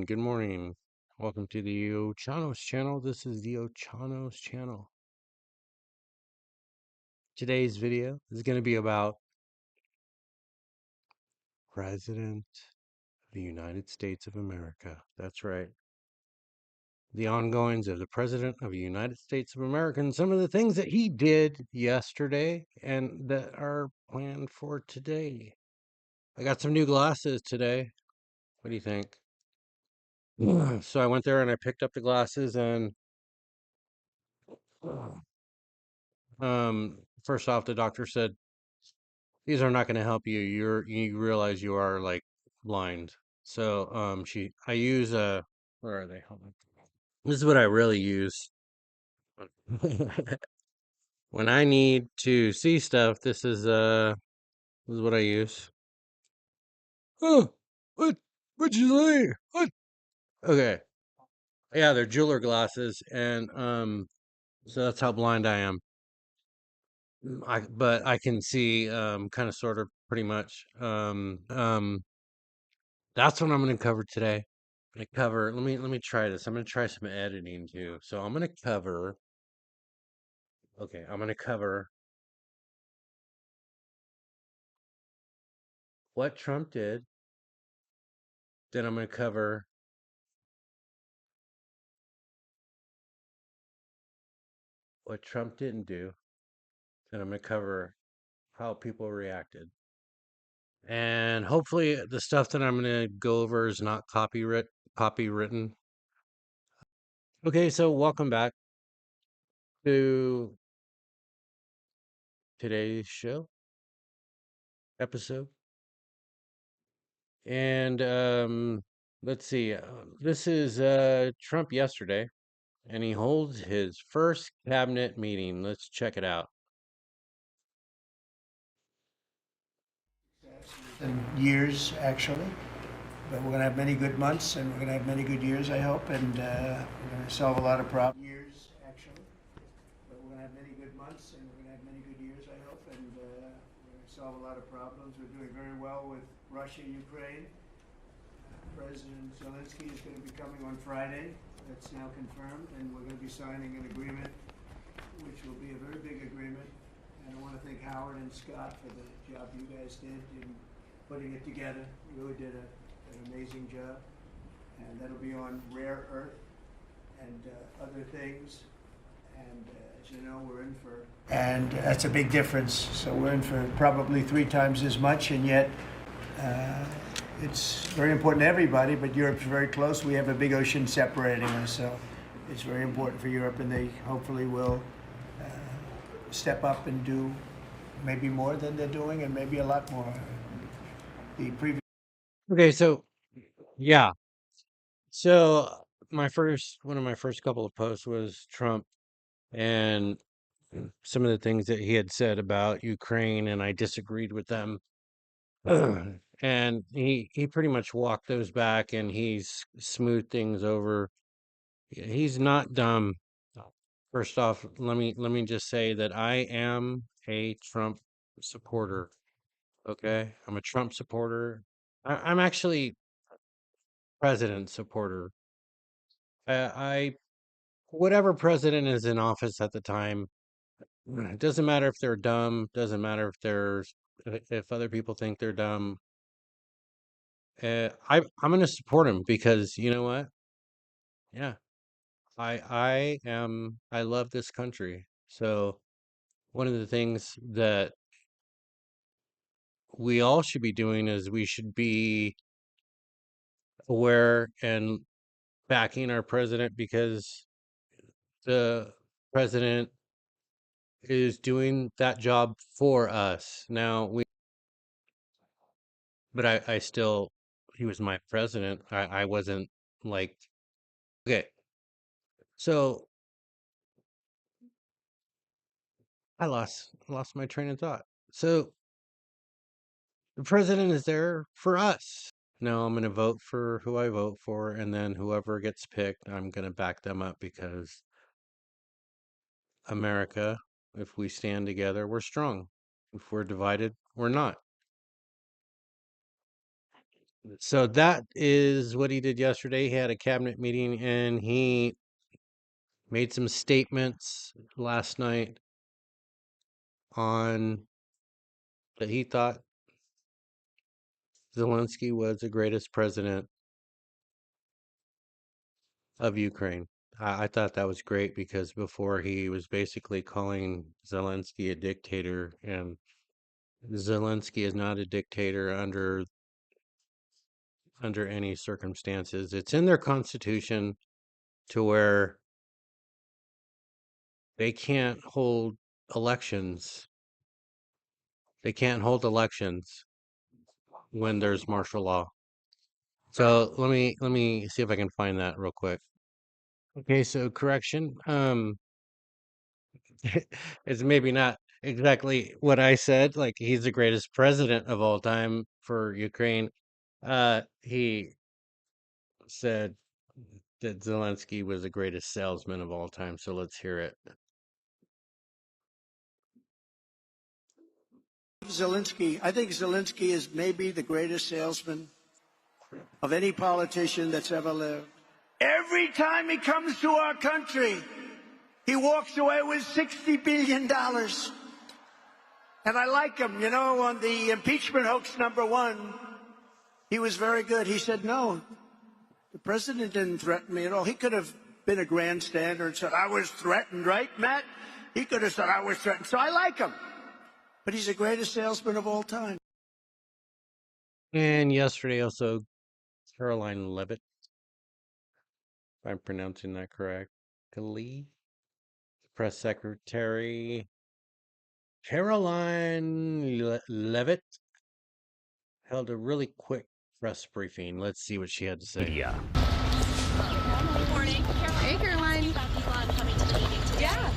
morning. Good morning. Welcome to the Ochanos channel. This is the Ochanos channel. Today's video is going to be about President of the United States of America. That's right. The ongoings of the President of the United States of America and some of the things that he did yesterday and that are planned for today. I got some new glasses today. What do you think? So I went there and I picked up the glasses and first off the doctor said these are not going to help you. You realize you are like blind. So I use where are they? Hold on. This is what I really use. When I need to see stuff, this is what I use. Oh, what'd you say? What? Okay. Yeah, they're jeweler glasses and so that's how blind I am. But I can see kind of sort of pretty much. That's what I'm going to cover today. I'm going to cover. Let me try this. I'm going to try some editing too. So I'm going to cover. Okay, I'm going to cover what Trump did. Then I'm going to cover what Trump didn't do. Then I'm going to cover how people reacted. And hopefully the stuff that I'm going to go over is not copywritten. Okay, so welcome back to today's show episode. And let's see. This is Trump yesterday, and he holds his first cabinet meeting. Let's check it out. And years, actually. But we're going to have many good months, and we're going to have many good years, I hope, and we're going to solve a lot of problems. Years, actually. But we're going to have many good months, and we're going to have many good years, I hope, and we're going to solve a lot of problems. We're doing very well with Russia, Ukraine. President Zelensky is going to be coming on Friday. That's now confirmed, and we're going to be signing an agreement, which will be a very big agreement. And I want to thank Howard and Scott for the job you guys did in putting it together. You really did an amazing job. And that'll be on rare earth and other things. And as you know, we're in for... And that's a big difference. So we're in for probably 3 times as much, and yet it's very important to everybody, but Europe's very close. We have a big ocean separating us, so it's very important for Europe, and they hopefully will step up and do maybe more than they're doing, and maybe a lot more. The previous... Okay, so yeah, so one of my first couple of posts was Trump and some of the things that he had said about Ukraine, and I disagreed with them. And he pretty much walked those back, and he's smoothed things over. He's not dumb. First off, let me just say that I am a Trump supporter. Okay, I'm a Trump supporter. I'm actually president supporter. I whatever president is in office at the time, it doesn't matter if they're dumb. Doesn't matter if other people think they're dumb. I'm going to support him because you know what? Yeah, I love this country. So one of the things that we all should be doing is we should be aware and backing our president because the president is doing that job for us. Now but I still, he was my president. I wasn't like, okay, so I lost my train of thought. So the president is there for us. No, I'm going to vote for who I vote for, and then whoever gets picked, I'm going to back them up because America, if we stand together, we're strong. If we're divided, we're not. So that is what he did yesterday. He had a cabinet meeting and he made some statements last night on that he thought Zelensky was the greatest president of Ukraine. I thought that was great because before he was basically calling Zelensky a dictator, and Zelensky is not a dictator under any circumstances. It's in their constitution to where they can't hold elections. They can't hold elections when there's martial law. So let me see if I can find that real quick. Okay, so correction. It's maybe not exactly what I said. Like he's the greatest president of all time for Ukraine. He said that Zelensky was the greatest salesman of all time. So let's hear it. I think Zelensky is maybe the greatest salesman of any politician that's ever lived. Every time he comes to our country, he walks away with $60 billion. And I like him. You know, on the impeachment hoax #1, he was very good. He said, no, the president didn't threaten me at all. He could have been a grandstander and said, I was threatened, right, Matt? He could have said, I was threatened. So I like him. But he's the greatest salesman of all time. And yesterday also Caroline Levitt, if I'm pronouncing that correctly, press secretary Caroline Levitt held a really quick press briefing. Let's see what she had to say. Media. Good morning. Hey, Caroline. About Elon coming to the meeting today. Yeah.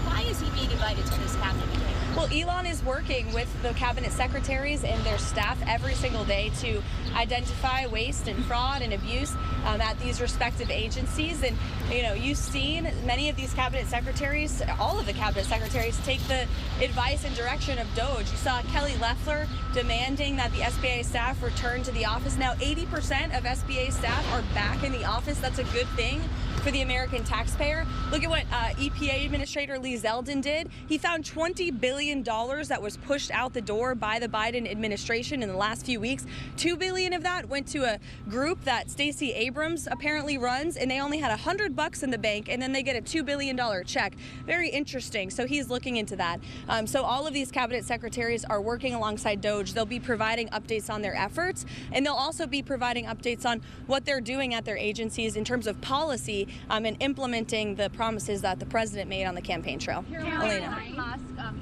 Why is he being invited to this cabinet meeting? Well, Elon is working with the cabinet secretaries and their staff every single day to identify waste and fraud and abuse at these respective agencies. And, you know, you've seen many of these cabinet secretaries, all of the cabinet secretaries, take the advice and direction of DOGE. You saw Kelly Loeffler demanding that the SBA staff return to the office. Now, 80% of SBA staff are back in the office. That's a good thing for the American taxpayer. Look at what EPA Administrator Lee Zeldin did. He found $20 billion that was pushed out the door by the Biden administration in the last few weeks. $2 billion of that went to a group that Stacey Abrams apparently runs, and they only had $100 in the bank, and then they get a $2 billion check. Very interesting. So he's looking into that. So all of these cabinet secretaries are working alongside DOGE. They'll be providing updates on their efforts, and they'll also be providing updates on what they're doing at their agencies in terms of policy and implementing the promises that the president made on the campaign trail. Elena.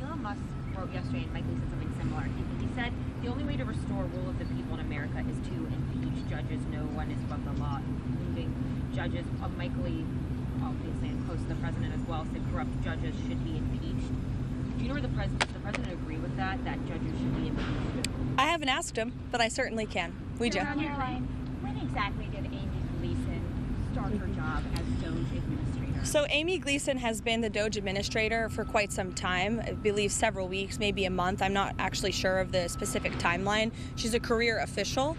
Elon Musk wrote yesterday, and Mike Lee said something similar. He said the only way to restore rule of the people in America is to impeach judges. No one is above the law, including judges. Mike Lee, obviously, and close to the president as well, said corrupt judges should be impeached. Do you know where does the president agree with that judges should be impeached? I haven't asked him, but I certainly can. We do. Caroline, when exactly did Amy Gleason start her job as DOGE administrator? So Amy Gleason has been the DOGE administrator for quite some time, I believe several weeks, maybe a month. I'm not actually sure of the specific timeline. She's a career official.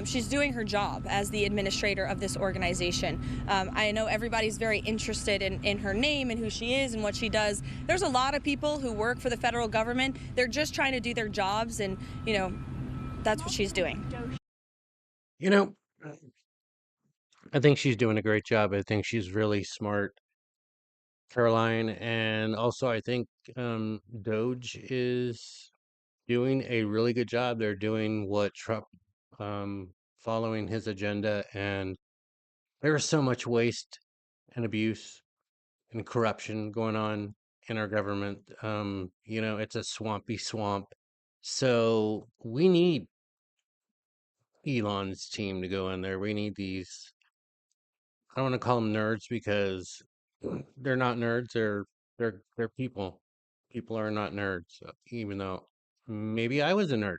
She's doing her job as the administrator of this organization. I know everybody's very interested in her name and who she is and what she does. There's a lot of people who work for the federal government. They're just trying to do their jobs, and, you know, that's what she's doing. You know, I think she's doing a great job. I think she's really smart, Caroline. And also, I think Doge is doing a really good job. They're doing what Trump, following his agenda. And there is so much waste and abuse and corruption going on in our government. You know, it's a swampy swamp. So we need Elon's team to go in there. We need these, I don't want to call them nerds because they're not nerds. They're people. People are not nerds. Even though maybe I was a nerd.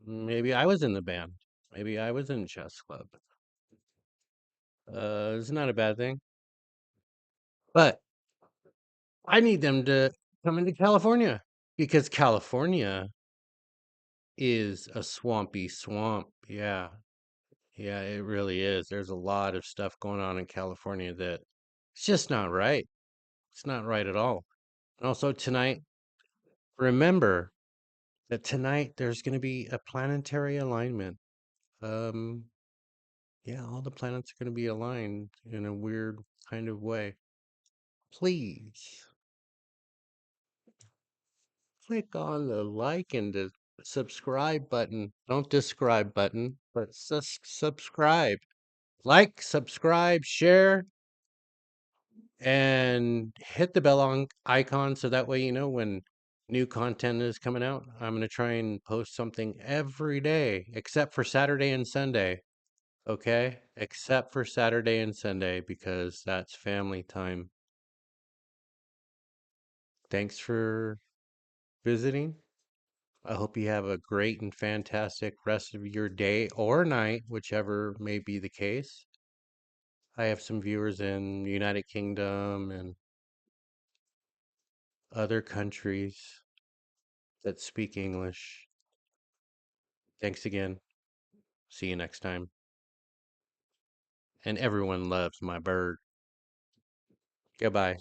Maybe I was in the band. Maybe I was in chess club. It's not a bad thing. But I need them to come into California because California is a swampy swamp. Yeah. Yeah, it really is. There's a lot of stuff going on in California that it's just not right. It's not right at all. And also tonight, remember that tonight there's going to be a planetary alignment. Um, yeah, all the planets are going to be aligned in a weird kind of way. Please click on the like and the subscribe button. Don't describe button, but subscribe. Like, subscribe, share, and hit the bell on icon so that way you know when new content is coming out. I'm going to try and post something every day except for Saturday and Sunday. Okay? Except for Saturday and Sunday because that's family time. Thanks for visiting. I hope you have a great and fantastic rest of your day or night, whichever may be the case. I have some viewers in the United Kingdom and other countries that speak English. Thanks again. See you next time. And everyone loves my bird. Goodbye.